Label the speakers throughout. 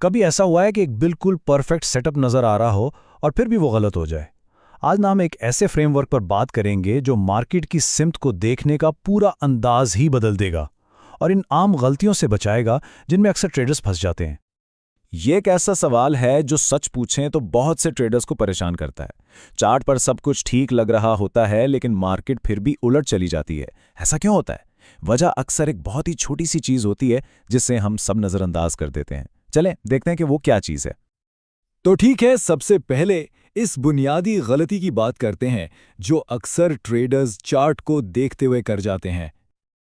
Speaker 1: कभी ऐसा हुआ है कि एक बिल्कुल परफेक्ट सेटअप नज़र आ रहा हो और फिर भी वो गलत हो जाए? आज ना हम एक ऐसे फ्रेमवर्क पर बात करेंगे जो मार्केट की सिमत को देखने का पूरा अंदाज ही बदल देगा और इन आम गलतियों से बचाएगा जिनमें अक्सर ट्रेडर्स फंस जाते हैं।
Speaker 2: ये एक ऐसा सवाल है जो सच पूछें तो बहुत से ट्रेडर्स को परेशान करता है। चार्ट पर सब कुछ ठीक लग रहा होता है लेकिन मार्केट फिर भी उलट चली जाती है। ऐसा क्यों होता है? वजह अक्सर एक बहुत ही छोटी सी चीज होती है जिससे हम सब नजरअंदाज कर देते हैं। चलें देखते हैं कि वो क्या चीज है।
Speaker 3: तो ठीक है, सबसे पहले इस बुनियादी गलती की बात करते हैं जो अक्सर ट्रेडर्स चार्ट को देखते हुए कर जाते हैं।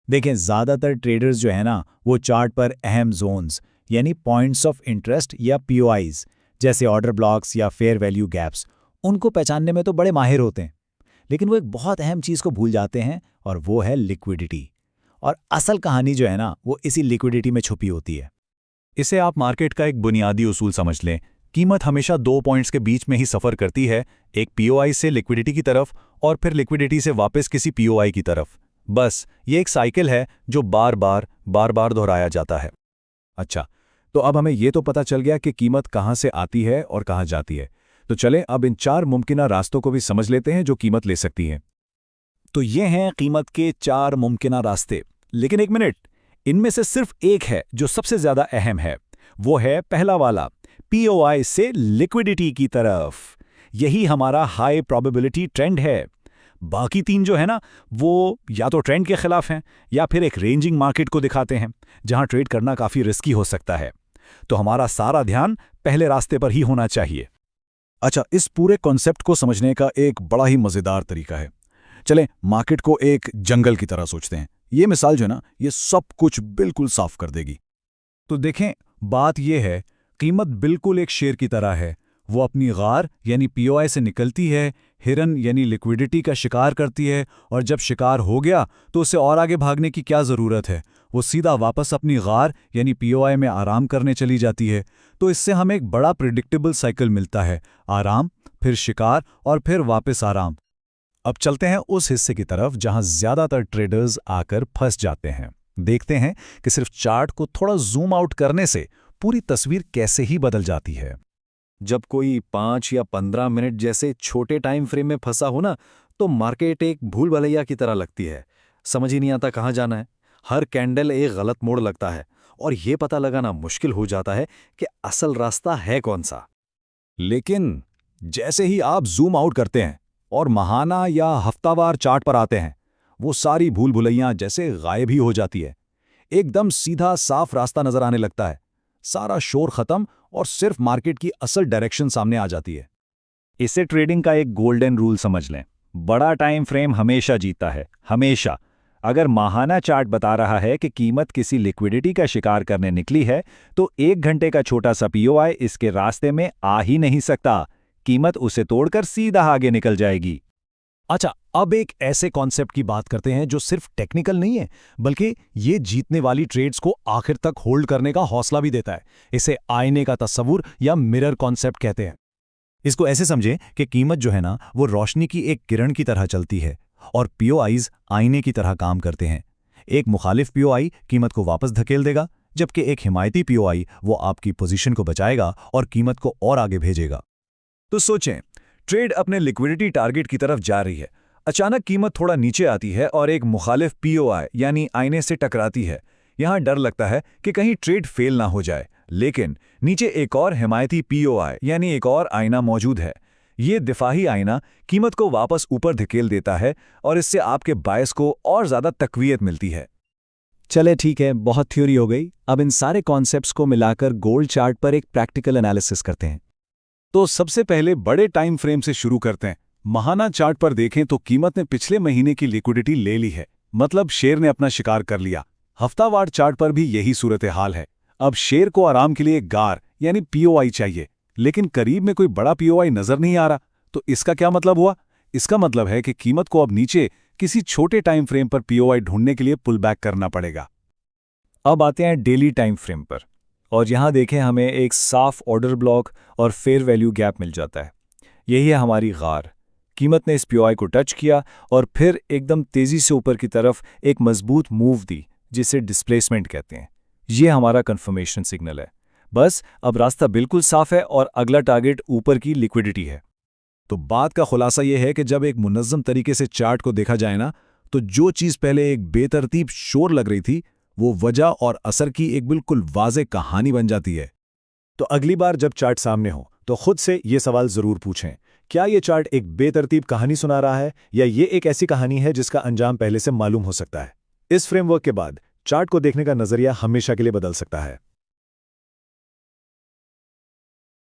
Speaker 2: देखें, ज्यादातर ट्रेडर्स जो है ना वो चार्ट पर अहम जोन्स यानी पॉइंट्स ऑफ इंटरेस्ट या पीओआईज जैसे ऑर्डर ब्लॉक्स या फेयर वैल्यू गैप्स उनको पहचानने में तो बड़े माहिर होते हैं। लेकिन वो एक बहुत अहम चीज को भूल जाते हैं और वो है लिक्विडिटी। और असल कहानी जो है ना वो इसी लिक्विडिटी में छुपी होती है।
Speaker 1: इसे आप मार्केट का एक बुनियादी उसूल समझ लें। कीमत हमेशा 2 पॉइंट्स के बीच में ही सफ़र करती है, एक पीओआई से लिक्विडिटी की तरफ और फिर लिक्विडिटी से वापस किसी पीओआई की तरफ। बस ये एक साइकिल है जो बार बार दोहराया जाता है।
Speaker 2: अच्छा, तो अब हमें ये तो पता चल गया कि कीमत कहाँ से आती है और कहाँ जाती है। तो चलें अब इन 4 मुमकिना रास्तों को भी समझ लेते हैं जो कीमत ले सकती है।
Speaker 3: तो ये हैं कीमत के 4 मुमकिना रास्ते। लेकिन एक मिनट, इनमें से सिर्फ एक है जो सबसे ज्यादा अहम है। वो है पहला वाला, पीओआई से लिक्विडिटी की तरफ। यही हमारा हाई प्रोबेबिलिटी ट्रेंड है। बाकी 3 जो है ना वो या तो ट्रेंड के खिलाफ हैं या फिर एक रेंजिंग मार्केट को दिखाते हैं जहां ट्रेड करना काफी रिस्की हो सकता है। तो हमारा सारा ध्यान पहले रास्ते पर ही होना चाहिए।
Speaker 2: अच्छा, इस पूरे कॉन्सेप्ट को समझने का एक बड़ा ही मजेदार तरीका है। चलें मार्केट को एक जंगल की तरह सोचते हैं। ये मिसाल जो है ना ये सब कुछ बिल्कुल साफ कर देगी।
Speaker 1: तो देखें, बात यह है, कीमत बिल्कुल एक शेर की तरह है। वो अपनी गार यानी पीओआई से निकलती है, हिरन यानी लिक्विडिटी का शिकार करती है और जब शिकार हो गया तो उसे और आगे भागने की क्या ज़रूरत है। वो सीधा वापस अपनी गार यानी पीओआई में आराम करने चली जाती है। तो इससे हमें एक बड़ा प्रिडिक्टेबल साइकिल मिलता है, आराम, फिर शिकार और फिर वापस आराम। अब चलते हैं उस हिस्से की तरफ जहां ज्यादातर ट्रेडर्स आकर फंस जाते हैं। देखते हैं कि सिर्फ चार्ट को थोड़ा जूम आउट करने से पूरी तस्वीर कैसे ही बदल जाती है।
Speaker 2: जब कोई 5 या 15 मिनट जैसे छोटे टाइम फ्रेम में फंसा हो ना तो मार्केट एक भूल भुलैया की तरह लगती है। समझ ही नहीं आता कहाँ जाना है। हर कैंडल एक गलत मोड़ लगता है और ये पता लगाना मुश्किल हो जाता है कि असल रास्ता है कौन सा।
Speaker 3: लेकिन जैसे ही आप जूम आउट करते हैं और महाना या हफ्तावार चार्ट पर आते हैं, वो सारी भूल भुलैयां जैसे गायब ही हो जाती है। एकदम सीधा साफ रास्ता नजर आने लगता है। सारा शोर खत्म और सिर्फ मार्केट की असल डायरेक्शन सामने आ जाती है।
Speaker 1: इसे ट्रेडिंग का एक गोल्डन रूल समझ लें। बड़ा टाइम फ्रेम हमेशा जीतता है, हमेशा। अगर माहाना चार्ट बता रहा है कि कीमत किसी लिक्विडिटी का शिकार करने निकली है तो 1 घंटे का छोटा सा पीओआई इसके रास्ते में आ ही नहीं सकता। कीमत उसे तोड़कर सीधा आगे निकल जाएगी।
Speaker 3: अच्छा, अब एक ऐसे कॉन्सेप्ट की बात करते हैं जो सिर्फ टेक्निकल नहीं है बल्कि ये जीतने वाली ट्रेड्स को आखिर तक होल्ड करने का हौसला भी देता है। इसे आईने का तस्वुर या मिरर कॉन्सेप्ट कहते हैं।
Speaker 1: इसको ऐसे समझें कि कीमत जो है ना वो रोशनी की एक किरण की तरह चलती है और पीओआईज आईने की तरह काम करते हैं। एक मुखालिफ पीओआई कीमत को वापस धकेल देगा, जबकि एक हिमायती पीओआई वो आपकी पोजीशन को बचाएगा और कीमत को और आगे भेजेगा।
Speaker 3: तो सोचें, ट्रेड अपने लिक्विडिटी टारगेट की तरफ जा रही है। अचानक कीमत थोड़ा नीचे आती है और एक मुखालिफ पीओआई यानी आईने से टकराती है। यहां डर लगता है कि कहीं ट्रेड फेल ना हो जाए, लेकिन नीचे एक और हिमायती पीओआई यानी एक और आईना मौजूद है। ये दिफाही आईना कीमत को वापस ऊपर धकेल देता है और इससे आपके बायस को और ज्यादा तकवीयत मिलती है।
Speaker 2: चले ठीक है, बहुत थ्योरी हो गई। अब इन सारे कॉन्सेप्ट्स को मिलाकर गोल्ड चार्ट पर एक प्रैक्टिकल एनालिसिस करते हैं।
Speaker 3: तो सबसे पहले बड़े टाइम फ्रेम से शुरू करते हैं। महाना चार्ट पर देखें तो कीमत ने पिछले महीने की लिक्विडिटी ले ली है, मतलब शेर ने अपना शिकार कर लिया। हफ्तावार चार्ट पर भी यही सूरत हाल है। अब शेर को आराम के लिए गार यानी पीओआई चाहिए, लेकिन करीब में कोई बड़ा पीओआई नजर नहीं आ रहा। तो इसका क्या मतलब हुआ? इसका मतलब है कि कीमत को अब नीचे किसी छोटे टाइम फ्रेम पर पीओआई ढूंढने के लिए पुल बैक करना पड़ेगा।
Speaker 2: अब आते हैं डेली टाइम फ्रेम पर और यहां देखें हमें एक साफ ऑर्डर ब्लॉक और फेयर वैल्यू गैप मिल जाता है। यही है हमारी गार। कीमत ने इस पीओआई को टच किया और फिर एकदम तेजी से ऊपर की तरफ एक मजबूत मूव दी जिसे डिस्प्लेसमेंट कहते हैं। ये हमारा कंफर्मेशन सिग्नल है।
Speaker 3: बस अब रास्ता बिल्कुल साफ है और अगला टारगेट ऊपर की लिक्विडिटी है।
Speaker 1: तो बात का खुलासा यह है कि जब एक मुनज़्ज़म तरीके से चार्ट को देखा जाए ना, तो जो चीज़ पहले एक बेतरतीब शोर लग रही थी, वो वजह और असर की एक बिल्कुल वाज़ेह कहानी बन जाती है।
Speaker 4: तो अगली बार जब चार्ट सामने हो तो खुद से ये सवाल ज़रूर पूछें, क्या ये चार्ट एक बेतरतीब कहानी सुना रहा है या ये एक ऐसी कहानी है जिसका अंजाम पहले से मालूम हो सकता है। इस फ्रेमवर्क के बाद चार्ट को देखने का नज़रिया हमेशा के लिए बदल सकता है।